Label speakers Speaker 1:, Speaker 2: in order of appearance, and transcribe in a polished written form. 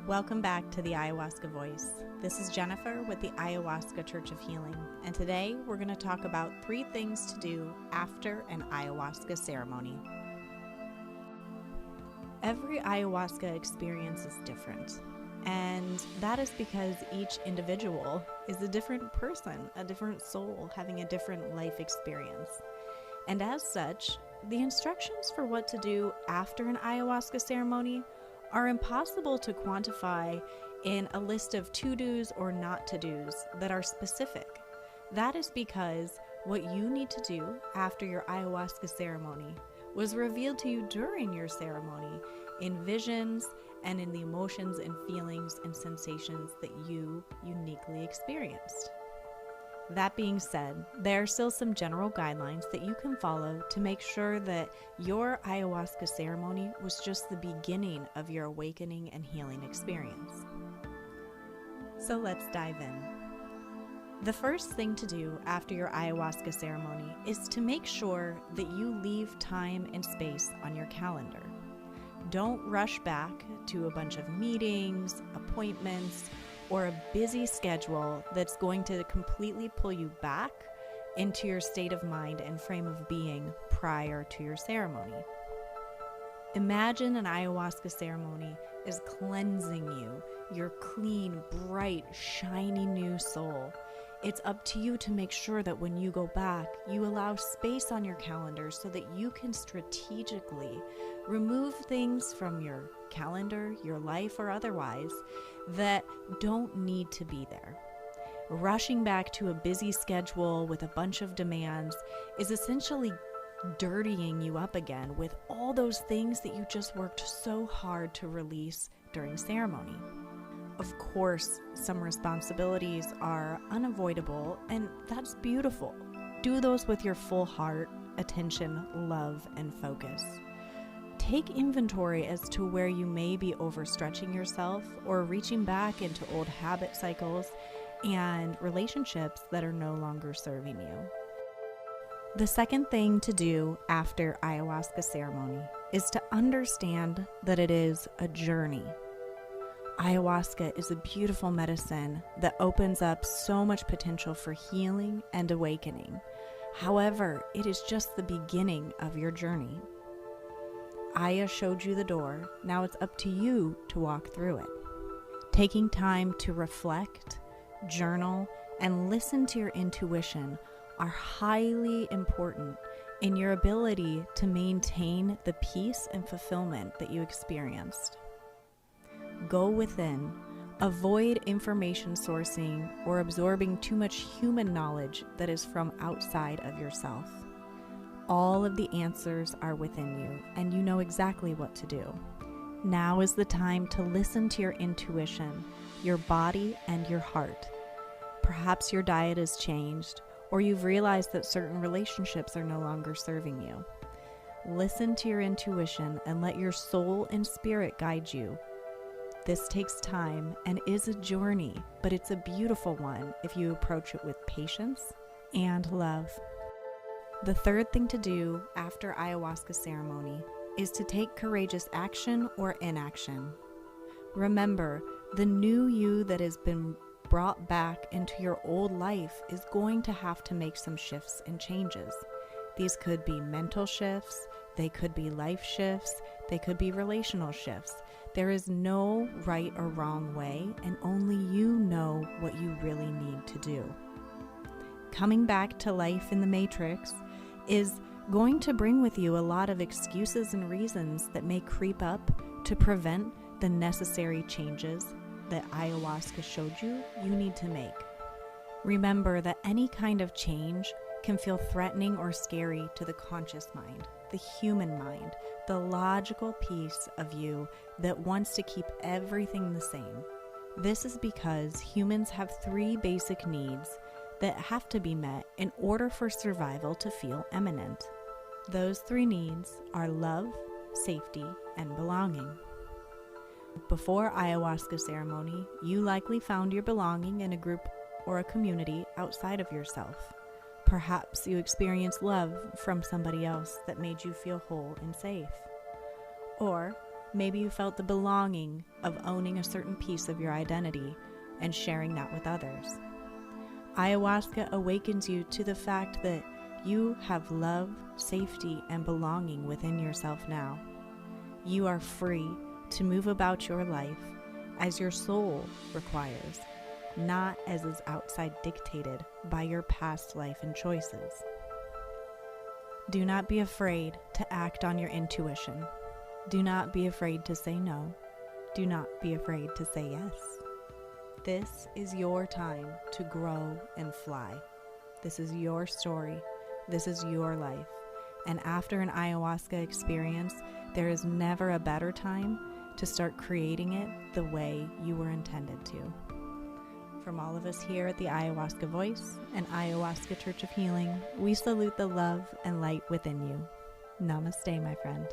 Speaker 1: Welcome back to the Iowaska Voice. This is Jennifer with the Iowaska Church of Healing, and today we're going to talk about 3 things to do after an ayahuasca ceremony. Every ayahuasca experience is different, and that is because each individual is a different person, a different soul having a different life experience. And as such, the instructions for what to do after an ayahuasca ceremony are impossible to quantify in a list of to-dos or not to-dos that are specific. That is because what you need to do after your ayahuasca ceremony was revealed to you during your ceremony in visions and in the emotions and feelings and sensations that you uniquely experienced. That being said, there are still some general guidelines that you can follow to make sure that your ayahuasca ceremony was just the beginning of your awakening and healing experience. So let's dive in. The first thing to do after your ayahuasca ceremony is to make sure that you leave time and space on your calendar. Don't rush back to a bunch of meetings, appointments, or a busy schedule that's going to completely pull you back into your state of mind and frame of being prior to your ceremony. Imagine an ayahuasca ceremony is cleansing you, your clean, bright, shiny new soul. It's up to you to make sure that when you go back, you allow space on your calendar so that you can strategically remove things from your calendar, your life, or otherwise that don't need to be there. Rushing back to a busy schedule with a bunch of demands is essentially dirtying you up again with all those things that you just worked so hard to release during ceremony. Of course, some responsibilities are unavoidable, and that's beautiful. Do those with your full heart, attention, love, and focus. Take inventory as to where you may be overstretching yourself or reaching back into old habit cycles and relationships that are no longer serving you. The second thing to do after ayahuasca ceremony is to understand that it is a journey. Ayahuasca is a beautiful medicine that opens up so much potential for healing and awakening. However, it is just the beginning of your journey. Aya showed you the door. Now it's up to you to walk through it. Taking time to reflect, journal, and listen to your intuition are highly important in your ability to maintain the peace and fulfillment that you experienced. Go within. Avoid information sourcing or absorbing too much human knowledge that is from outside of yourself. All of the answers are within you, and you know exactly what to do. Now is the time to listen to your intuition, your body, and your heart. Perhaps your diet has changed, or you've realized that certain relationships are no longer serving you. Listen to your intuition and let your soul and spirit guide you. This takes time and is a journey, but it's a beautiful one if you approach it with patience and love. The third thing to do after ayahuasca ceremony is to take courageous action or inaction. Remember, the new you that has been brought back into your old life is going to have to make some shifts and changes. These could be mental shifts, they could be life shifts, they could be relational shifts. There is no right or wrong way, and only you know what you really need to do. Coming back to life in the Matrix is going to bring with you a lot of excuses and reasons that may creep up to prevent the necessary changes that ayahuasca showed you need to make. Remember that any kind of change can feel threatening or scary to the conscious mind, the human mind, the logical piece of you that wants to keep everything the same. This is because humans have 3 basic needs that have to be met in order for survival to feel imminent. Those 3 needs are love, safety, and belonging. Before ayahuasca ceremony, you likely found your belonging in a group or a community outside of yourself. Perhaps you experienced love from somebody else that made you feel whole and safe. Or Maybe you felt the belonging of owning a certain piece of your identity and sharing that with others. Ayahuasca awakens you to the fact that you have love, safety, and belonging within yourself now. You are free to move about your life as your soul requires, not as is outside dictated by your past life and choices. Do not be afraid to act on your intuition. Do not be afraid to say no. Do not be afraid to say yes. This is your time to grow and fly. This is your story. This is your life. And after an ayahuasca experience, there is never a better time to start creating it the way you were intended to. From all of us here at the Iowaska Voice and Ayahuasca Church of Healing, we salute the love and light within you. Namaste, my friend.